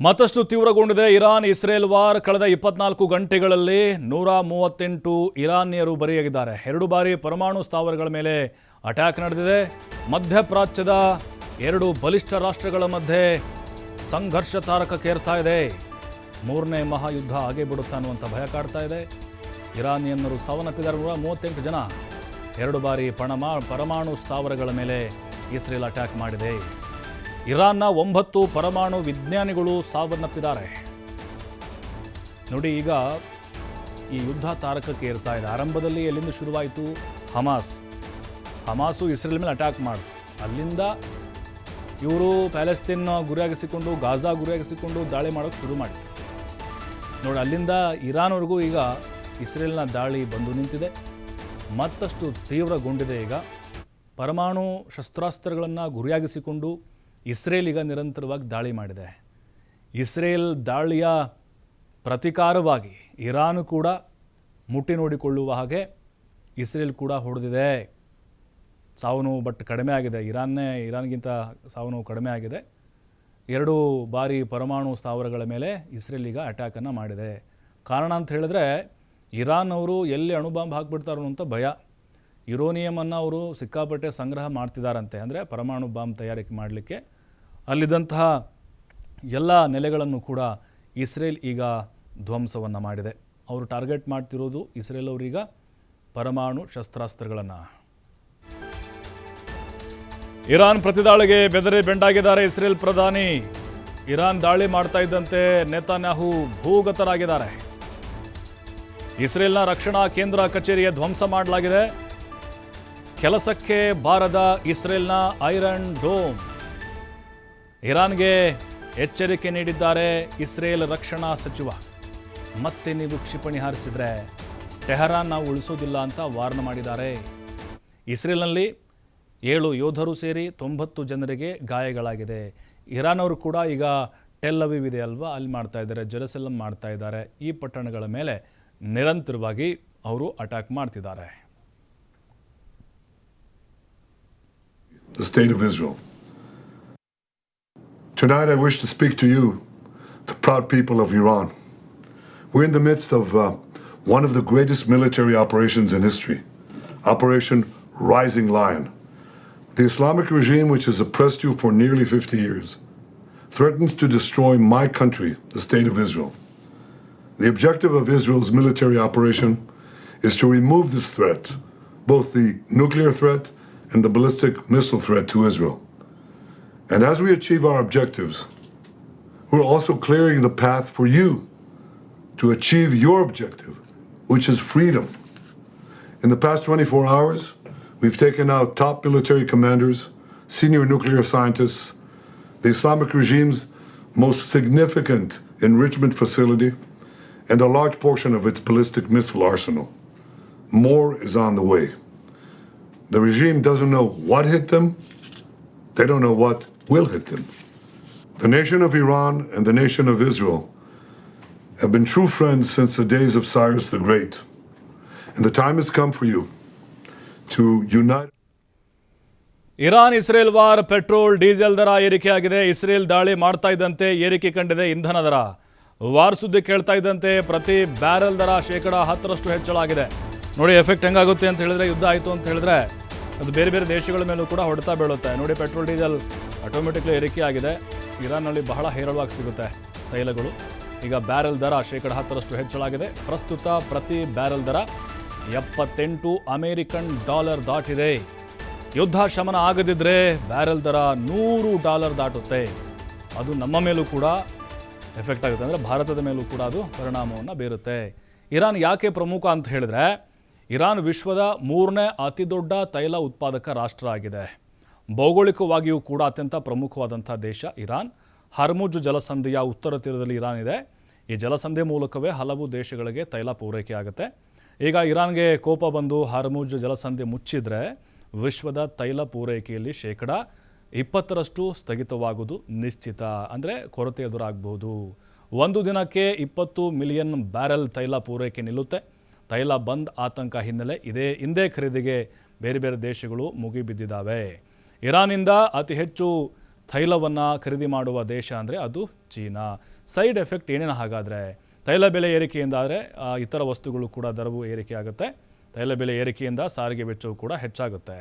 ಮತ್ತಷ್ಟು ತೀವ್ರಗೊಂಡಿದೆ Iran Israel war. ಕಳೆದ 24 ಗಂಟೆಗಳಲ್ಲಿ 138 ಇರಾನಿಯರು ಬಲಿಯಾಗಿದ್ದಾರೆ. 2 ಬಾರಿ ಪರಮಾಣು ಸ್ಥಾವರಗಳ ಮೇಲೆ ಅಟ್ಯಾಕ್ ನಡೆದಿದೆ. ಮಧ್ಯಪ್ರಾಚ್ಯದ 2 ಬಲಿಷ್ಠ ರಾಷ್ಟ್ರಗಳ ಮಧ್ಯೆ ಸಂಘರ್ಷ ತಾರಕಕ್ಕೇರ್ತಾ ಇದೆ. 3ನೇ ಮಹಾಯುದ್ಧ ಆಗೇ ಬಿಡುತ್ತಾ ಅನ್ನುವಂಥ ಭಯ ಕಾಡ್ತಾ ಇದೆ. ಇರಾನಿಯನ್ನರು ಸಾವನ್ನಪ್ಪಿದ್ದಾರೆ. 138 ಜನ. 2 ಬಾರಿ ಪರಮಾಣು ಸ್ಥಾವರಗಳ ಮೇಲೆ ಇಸ್ರೇಲ್ ಅಟ್ಯಾಕ್ ಮಾಡಿದೆ. ಇರಾನ್ನ 9 ಪರಮಾಣು ವಿಜ್ಞಾನಿಗಳು ಸಾವನ್ನಪ್ಪಿದ್ದಾರೆ. ನೋಡಿ, ಈಗ ಈ ಯುದ್ಧ ತಾರಕಕ್ಕೆ ಏರ್ತಾ ಇದೆ. ಆರಂಭದಲ್ಲಿ ಎಲ್ಲಿಂದ ಶುರುವಾಯಿತು? ಹಮಾಸು ಇಸ್ರೇಲ್ ಮೇಲೆ ಅಟ್ಯಾಕ್ ಮಾಡಿತು. ಅಲ್ಲಿಂದ ಇವರು ಪ್ಯಾಲೆಸ್ತೀನ್ ಗುರಿಯಾಗಿಸಿಕೊಂಡು, ಗಾಜಾ ಗುರಿಯಾಗಿಸಿಕೊಂಡು ದಾಳಿ ಮಾಡೋಕ್ಕೆ ಶುರು ಮಾಡಿತು. ನೋಡಿ, ಅಲ್ಲಿಂದ ಇರಾನ್ವರೆಗೂ ಈಗ ಇಸ್ರೇಲ್ನ ದಾಳಿ ಬಂದು ನಿಂತಿದೆ. ಮತ್ತಷ್ಟು ತೀವ್ರಗೊಂಡಿದೆ. ಈಗ ಪರಮಾಣು ಶಸ್ತ್ರಾಸ್ತ್ರಗಳನ್ನು ಗುರಿಯಾಗಿಸಿಕೊಂಡು ಇಸ್ರೇಲ್ ಈಗ ನಿರಂತರವಾಗಿ ದಾಳಿ ಮಾಡಿದೆ. ಇಸ್ರೇಲ್ ದಾಳಿಯ ಪ್ರತಿಕಾರವಾಗಿ ಇರಾನ್ ಕೂಡ ಮುಟ್ಟಿ ನೋಡಿಕೊಳ್ಳುವ ಹಾಗೆ ಇಸ್ರೇಲ್ ಕೂಡ ಹೊಡೆದಿದೆ. ಸಾವು ನೋವು ಬಟ್ ಕಡಿಮೆ ಆಗಿದೆ. ಇರಾನ್ಗಿಂತ ಸಾವು ನೋವು ಕಡಿಮೆ ಆಗಿದೆ. 2 ಬಾರಿ ಪರಮಾಣು ಸ್ಥಾವರಗಳ ಮೇಲೆ ಇಸ್ರೇಲ್ ಈಗ ಅಟ್ಯಾಕನ್ನು ಮಾಡಿದೆ. ಕಾರಣ ಅಂತ ಹೇಳಿದ್ರೆ, ಇರಾನ್ ಅವರು ಎಲ್ಲಿ ಅಣುಬಾಂಬ್ ಹಾಕ್ಬಿಡ್ತಾರೋ ಅಂತ ಭಯ. ಯುರೇನಿಯಮನ್ನು ಅವರು ಸಿಕ್ಕಾಪಟ್ಟೆ ಸಂಗ್ರಹ ಮಾಡ್ತಿದ್ದಾರಂತೆ. ಅಂದರೆ ಪರಮಾಣು ಬಾಂಬ್ ತಯಾರಿಕೆ ಮಾಡಲಿಕ್ಕೆ ಅಲ್ಲಿದ್ದಂತಹ ಎಲ್ಲ ನೆಲೆಗಳನ್ನು ಕೂಡ ಇಸ್ರೇಲ್ ಈಗ ಧ್ವಂಸವನ್ನು ಮಾಡಿದೆ. ಅವರು ಟಾರ್ಗೆಟ್ ಮಾಡ್ತಿರೋದು ಇಸ್ರೇಲ್ ಅವರೀಗ ಪರಮಾಣು ಶಸ್ತ್ರಾಸ್ತ್ರಗಳನ್ನು. ಇರಾನ್ ಪ್ರತಿದಾಳಿಗೆ ಬೆದರಿ ಬೆಂಡಾಗಿದ್ದಾರೆ ಇಸ್ರೇಲ್ ಪ್ರಧಾನಿ. ಇರಾನ್ ದಾಳಿ ಮಾಡ್ತಾ ಇದ್ದಂತೆ ನೆತನ್ಯಾಹು ಭೂಗತರಾಗಿದ್ದಾರೆ. ಇಸ್ರೇಲ್ನ ರಕ್ಷಣಾ ಕೇಂದ್ರ ಕಚೇರಿಯ ಧ್ವಂಸ ಮಾಡಲಾಗಿದೆ. ಕೆಲಸಕ್ಕೆ ಬಾರದ ಇಸ್ರೇಲ್ನ ಐರನ್ ಡೋಮ್. ಇರಾನ್ಗೆ ಎಚ್ಚರಿಕೆ ನೀಡಿದ್ದಾರೆ ಇಸ್ರೇಲ್ ರಕ್ಷಣಾ ಸಚಿವ. ಮತ್ತೆ ನೀವು ಕ್ಷಿಪಣಿ ಹಾರಿಸಿದರೆ ಟೆಹರಾನ್ ನಾವು ಉಳಿಸೋದಿಲ್ಲ ಅಂತ ವಾರ್ನ್ ಮಾಡಿದ್ದಾರೆ. ಇಸ್ರೇಲ್ನಲ್ಲಿ 7 ಯೋಧರು ಸೇರಿ 90 ಜನರಿಗೆ ಗಾಯಗಳಾಗಿದೆ. ಇರಾನ್ ಅವರು ಕೂಡ ಈಗ ಟೆಲ್ ಅವೀವ್ ಇದೆ ಅಲ್ವಾ, ಅಲ್ಲಿ ಮಾಡ್ತಾ ಇದ್ದಾರೆ, ಜೆರುಸಲೆಮ್ ಮಾಡ್ತಾ ಇದ್ದಾರೆ. ಈ ಪಟ್ಟಣಗಳ ಮೇಲೆ ನಿರಂತರವಾಗಿ ಅವರು ಅಟ್ಯಾಕ್ ಮಾಡ್ತಿದ್ದಾರೆ. The state of Israel. Tonight I wish to speak to you, the proud people of Iran. We're in the midst of one of the greatest military operations in history, Operation Rising Lion. The Islamic regime, which has oppressed you for nearly 50 years, threatens to destroy my country, the state of Israel. The objective of Israel's military operation is to remove this threat, both the nuclear threat and the ballistic missile threat to Israel. And as we achieve our objectives, we're also clearing the path for you to achieve your objective, which is freedom. In the past 24 hours, we've taken out top military commanders, senior nuclear scientists, the Islamic regime's most significant enrichment facility, and a large portion of its ballistic missile arsenal. More is on the way. The regime doesn't know what hit them. They don't know what will hit them. The nation of Iran and the nation of Israel have been true friends since the days of Cyrus the Great. And the time has come for you to unite. Iran Israel war. Petrol diesel ದರ ಏರಿಕೆಯಾಗಿದೆ. Israel ದಾಳಿ ಮಾಡ್ತಾ ಇದ್ದಂತೆ ಏರಿಕೆ ಕಂಡಿದೆ ಇಂಧನ ದರ. War ಸುದ್ದಿ ಕೇಳ್ತಾ ಇದ್ದಂತೆ ಪ್ರತಿ ಬ್ಯಾರೆಲ್ ದರ 10% ಹೆಚ್ಚಳ ಆಗಿದೆ. ನೋಡಿ ಎಫೆಕ್ಟ್ ಹೆಂಗಾಗುತ್ತೆ ಅಂತ ಹೇಳಿದ್ರೆ, ಯುದ್ಧ ಆಯಿತು ಅಂತ ಹೇಳಿದ್ರೆ ಅದು ಬೇರೆ ಬೇರೆ ದೇಶಗಳ ಮೇಲೂ ಕೂಡ ಹೊಡೆತಾ ಬೀಳುತ್ತೆ. ನೋಡಿ, ಪೆಟ್ರೋಲ್ ಡೀಸೆಲ್ ಆಟೋಮೆಟಿಕ್ಲಿ ಏರಿಕೆ ಆಗಿದೆ. ಇರಾನ್ನಲ್ಲಿ ಬಹಳ ಹೇರಳವಾಗಿ ಸಿಗುತ್ತೆ ತೈಲಗಳು. ಈಗ ಬ್ಯಾರೆಲ್ ದರ 10% ಹೆಚ್ಚಳ ಆಗಿದೆ. ಪ್ರಸ್ತುತ ಪ್ರತಿ ಬ್ಯಾರೆಲ್ ದರ $78 ಅಮೆರಿಕನ್ ದಾಟಿದೆ. ಯುದ್ಧ ಶಮನ ಆಗದಿದ್ದರೆ ಬ್ಯಾರೆಲ್ ದರ $100 ದಾಟುತ್ತೆ. ಅದು ನಮ್ಮ ಮೇಲೂ ಕೂಡ ಎಫೆಕ್ಟ್ ಆಗುತ್ತೆ. ಅಂದರೆ ಭಾರತದ ಮೇಲೂ ಕೂಡ ಅದು ಪರಿಣಾಮವನ್ನು ಬೀರುತ್ತೆ. ಇರಾನ್ ಯಾಕೆ ಪ್ರಮುಖ ಅಂತ ಹೇಳಿದ್ರೆ, ಇರಾನ್ ವಿಶ್ವದ 3ನೇ ಅತಿ ದೊಡ್ಡ ತೈಲ ಉತ್ಪಾದಕ ರಾಷ್ಟ್ರ ಆಗಿದೆ. ಭೌಗೋಳಿಕವಾಗಿಯೂ ಕೂಡ ಅತ್ಯಂತ ಪ್ರಮುಖವಾದಂಥ ದೇಶ ಇರಾನ್. ಹರ್ಮುಜ್ ಜಲಸಂಧಿಯ ಉತ್ತರ ತೀರದಲ್ಲಿ ಇರಾನ್ ಇದೆ. ಈ ಜಲಸಂಧಿ ಮೂಲಕವೇ ಹಲವು ದೇಶಗಳಿಗೆ ತೈಲ ಪೂರೈಕೆ ಆಗುತ್ತೆ. ಈಗ ಇರಾನ್ಗೆ ಕೋಪ ಬಂದು ಹರ್ಮುಜ್ ಜಲಸಂಧಿ ಮುಚ್ಚಿದರೆ ವಿಶ್ವದ ತೈಲ ಪೂರೈಕೆಯಲ್ಲಿ 20% ಸ್ಥಗಿತವಾಗುವುದು ನಿಶ್ಚಿತ. ಅಂದರೆ ಕೊರತೆ ಎದುರಾಗಬಹುದು. ಒಂದು ದಿನಕ್ಕೆ 20 ಮಿಲಿಯನ್ ಬ್ಯಾರೆಲ್ ತೈಲ ಪೂರೈಕೆ ನಿಲ್ಲುತ್ತೆ. ತೈಲ ಬಂದ್ ಆತಂಕ ಹಿನ್ನೆಲೆ ಇಂದೇ ಖರೀದಿಗೆ ಬೇರೆ ಬೇರೆ ದೇಶಗಳು ಮುಗಿಬಿದ್ದಿದ್ದಾವೆ. ಇರಾನಿಂದ ಅತಿ ಹೆಚ್ಚು ತೈಲವನ್ನು ಖರೀದಿ ಮಾಡುವ ದೇಶ ಅಂದರೆ ಅದು ಚೀನಾ. ಸೈಡ್ ಎಫೆಕ್ಟ್ ಏನೇನು ಹಾಗಾದರೆ? ತೈಲ ಬೆಲೆ ಏರಿಕೆಯಿಂದ ಆದರೆ ಇತರ ವಸ್ತುಗಳು ಕೂಡ ದರವು ಏರಿಕೆ ಆಗುತ್ತೆ. ತೈಲ ಬೆಲೆ ಏರಿಕೆಯಿಂದ ಸಾರಿಗೆ ವೆಚ್ಚವು ಕೂಡ ಹೆಚ್ಚಾಗುತ್ತೆ.